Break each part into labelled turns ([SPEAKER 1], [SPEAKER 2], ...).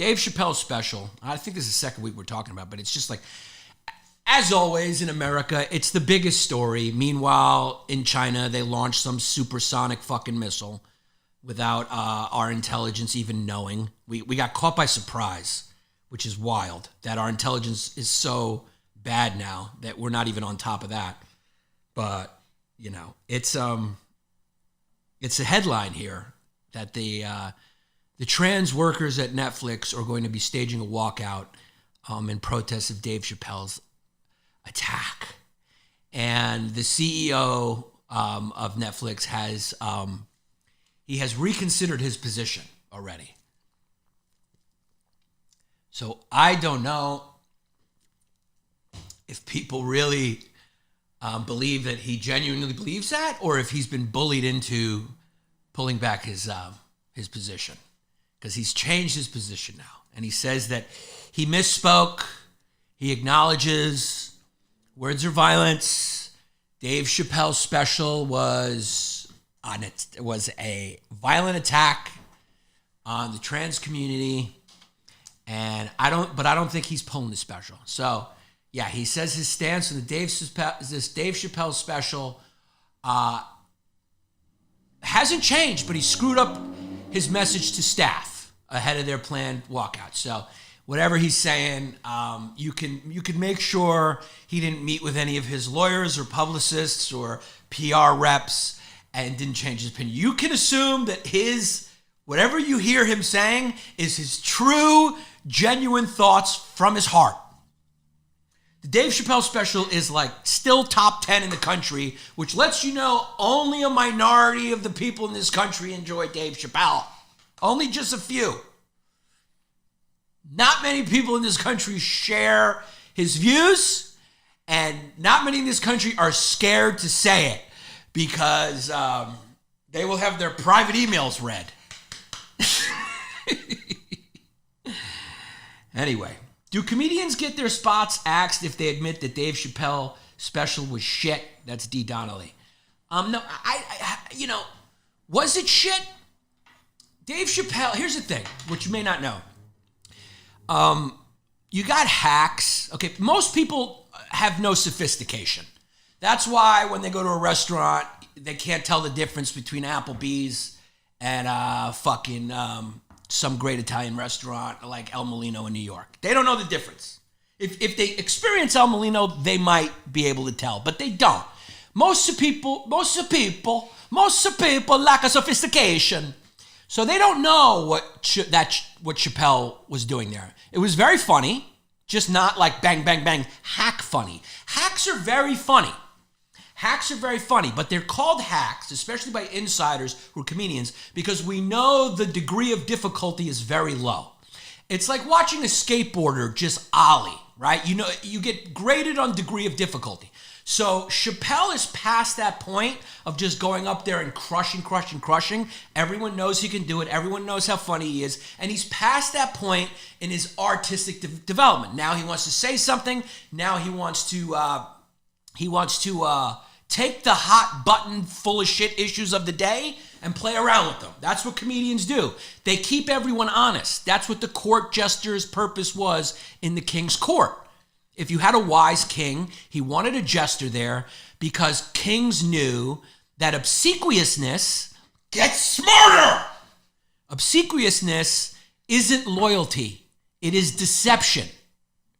[SPEAKER 1] Dave Chappelle's special. I think this is the second week we're talking about, but it's just like, as always in America, it's the biggest story. Meanwhile, in China, they launched some supersonic fucking missile without our intelligence even knowing. We got caught by surprise, which is wild that our intelligence is so bad now that we're not even on top of that. But, you know, it's a headline here that the trans workers at Netflix are going to be staging a walkout in protest of Dave Chappelle's attack. And the CEO of Netflix has reconsidered his position already. So I don't know if people really believe that he genuinely believes that, or if he's been bullied into pulling back his position, because he's changed his position now. And he says that he misspoke. He acknowledges words are violence. Dave Chappelle's special was a violent attack on the trans community. And I don't think he's pulling the special. So yeah, he says his stance on this Dave Chappelle special hasn't changed, but he screwed up his message to staff ahead of their planned walkout. So whatever he's saying, you can make sure he didn't meet with any of his lawyers or publicists or PR reps and didn't change his opinion. You can assume that whatever you hear him saying is his true, genuine thoughts from his heart. The Dave Chappelle special is like still top 10 in the country, which lets you know only a minority of the people in this country enjoy Dave Chappelle. Only just a few. Not many people in this country share his views, and not many in this country are scared to say it because they will have their private emails read. Anyway, do comedians get their spots axed if they admit that Dave Chappelle special was shit? That's D. Donnelly. No, was it shit? Dave Chappelle, here's the thing, which you may not know. You got hacks. Okay, most people have no sophistication. That's why when they go to a restaurant, they can't tell the difference between Applebee's and some great Italian restaurant like El Molino in New York. They don't know the difference. If they experience El Molino, they might be able to tell, but they don't. Most people lack a sophistication. So they don't know what Chappelle was doing there. It was very funny, just not like bang, bang, bang, hack funny. Hacks are very funny. But they're called hacks, especially by insiders who are comedians, because we know the degree of difficulty is very low. It's like watching a skateboarder just ollie, right? You know, you get graded on degree of difficulty. So Chappelle is past that point of just going up there and crushing. Everyone knows he can do it. Everyone knows how funny he is. And he's past that point in his artistic development. Now he wants to say something. Now he wants to take the hot button full of shit issues of the day and play around with them. That's what comedians do. They keep everyone honest. That's what the court jester's purpose was in the king's court. If you had a wise king, he wanted a jester there because kings knew that obsequiousness gets smarter. Obsequiousness isn't loyalty. It is deception.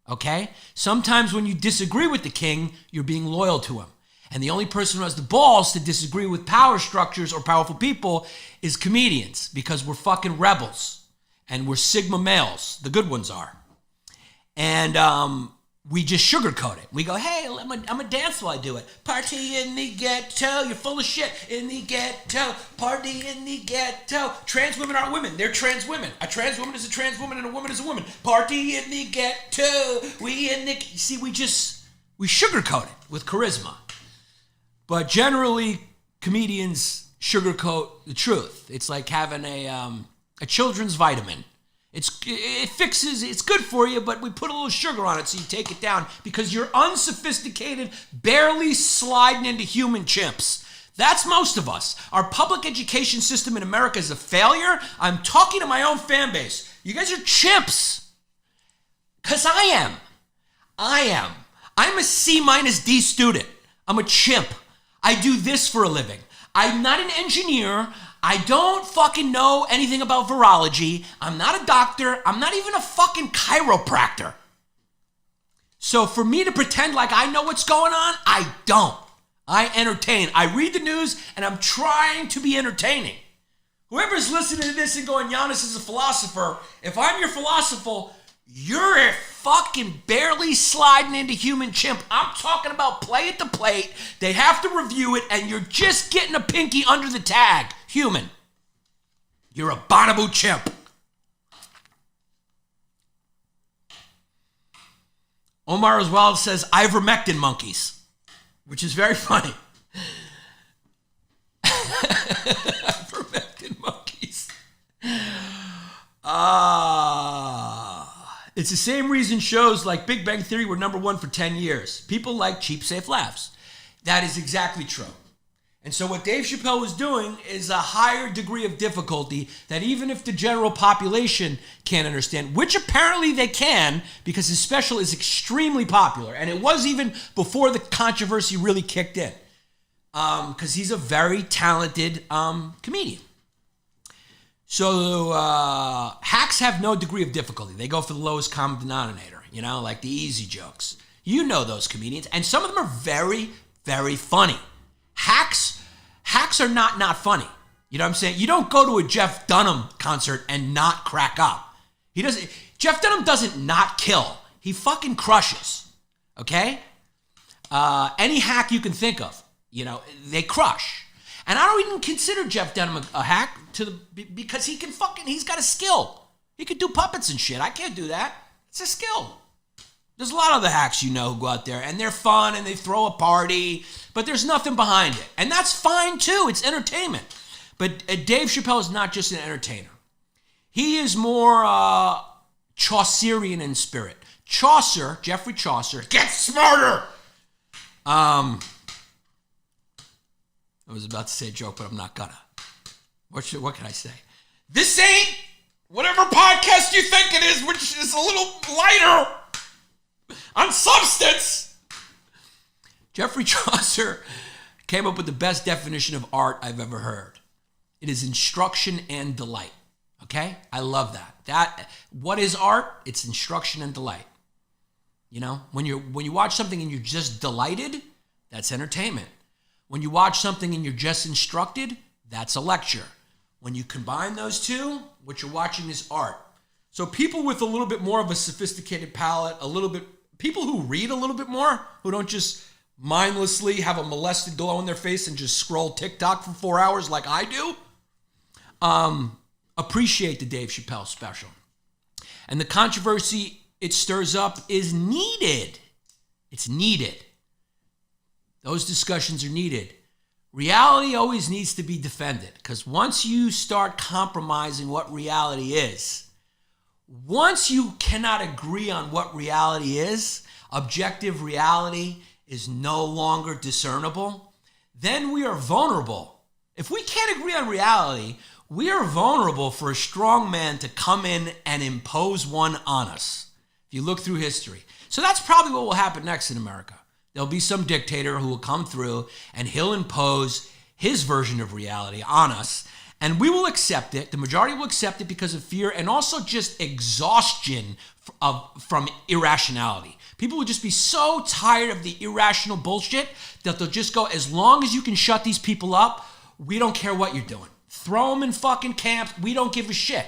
[SPEAKER 1] Okay? Sometimes when you disagree with the king, you're being loyal to him. And the only person who has the balls to disagree with power structures or powerful people is comedians, because we're fucking rebels and we're Sigma males. The good ones are. And we just sugarcoat it. We go, hey, I'm a dance while I do it. Party in the ghetto. You're full of shit in the ghetto. Party in the ghetto. Trans women aren't women. They're trans women. A trans woman is a trans woman and a woman is a woman. Party in the ghetto. We sugarcoat it with charisma. But generally, comedians sugarcoat the truth. It's like having a children's vitamin. It fixes, it's good for you, but we put a little sugar on it so you take it down because you're unsophisticated, barely sliding into human chimps. That's most of us. Our public education system in America is a failure. I'm talking to my own fan base. You guys are chimps. Because I am. I'm a C-D student. I'm a chimp. I do this for a living. I'm not an engineer. I don't fucking know anything about virology. I'm not a doctor. I'm not even a fucking chiropractor. So for me to pretend like I know what's going on, I don't. I entertain. I read the news and I'm trying to be entertaining. Whoever's listening to this and going, Yannis is a philosopher, if I'm your philosopher, you're a fucking barely sliding into human chimp. I'm talking about play at the plate. They have to review it and you're just getting a pinky under the tag. Human. You're a bonoboo chimp. Omar as well says ivermectin monkeys, which is very funny. Ivermectin monkeys. It's the same reason shows like Big Bang Theory were number one for 10 years. People like cheap, safe laughs. That is exactly true. And so what Dave Chappelle was doing is a higher degree of difficulty that even if the general population can't understand, which apparently they can because his special is extremely popular. And it was even before the controversy really kicked in because he's a very talented comedian. So hacks have no degree of difficulty. They go for the lowest common denominator, you know, like the easy jokes. You know those comedians. And some of them are very, very funny. Hacks are not funny. You know what I'm saying? You don't go to a Jeff Dunham concert and not crack up. Jeff Dunham doesn't not kill. He fucking crushes. Okay? Any hack you can think of, you know, they crush. And I don't even consider Jeff Dunham a hack because he's got a skill. He could do puppets and shit. I can't do that. It's a skill. There's a lot of the hacks you know who go out there and they're fun and they throw a party, but there's nothing behind it. And that's fine too. It's entertainment. But Dave Chappelle is not just an entertainer. He is more Chaucerian in spirit. Chaucer, Geoffrey Chaucer, gets smarter. I was about to say a joke, but I'm not gonna. What can I say? This ain't whatever podcast you think it is, which is a little lighter on substance. Geoffrey Chaucer came up with the best definition of art I've ever heard. It is instruction and delight. Okay? I love that. What is art? It's instruction and delight. You know, when you watch something and you're just delighted, that's entertainment. When you watch something and you're just instructed, that's a lecture. When you combine those two, what you're watching is art. So people with a little bit more of a sophisticated palate, people who read a little bit more, who don't just mindlessly have a molested glow in their face and just scroll TikTok for 4 hours like I do, appreciate the Dave Chappelle special. And the controversy it stirs up is needed. It's needed. Those discussions are needed. Reality always needs to be defended because once you start compromising what reality is, once you cannot agree on what reality is, objective reality is no longer discernible, then we are vulnerable. If we can't agree on reality, we are vulnerable for a strong man to come in and impose one on us. If you look through history. So that's probably what will happen next in America. There'll be some dictator who will come through and he'll impose his version of reality on us. And we will accept it. The majority will accept it because of fear and also just exhaustion from irrationality. People will just be so tired of the irrational bullshit that they'll just go, as long as you can shut these people up, we don't care what you're doing. Throw them in fucking camps. We don't give a shit.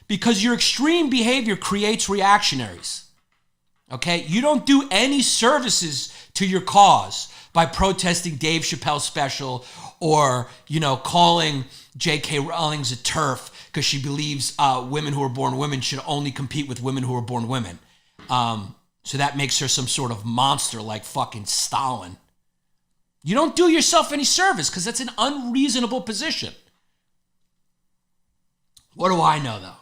[SPEAKER 1] Because your extreme behavior creates reactionaries. Okay? You don't do any services to your cause by protesting Dave Chappelle's special or, you know, calling J.K. Rowling's a TERF because she believes women who are born women should only compete with women who are born women. So that makes her some sort of monster like fucking Stalin. You don't do yourself any service because that's an unreasonable position. What do I know, though?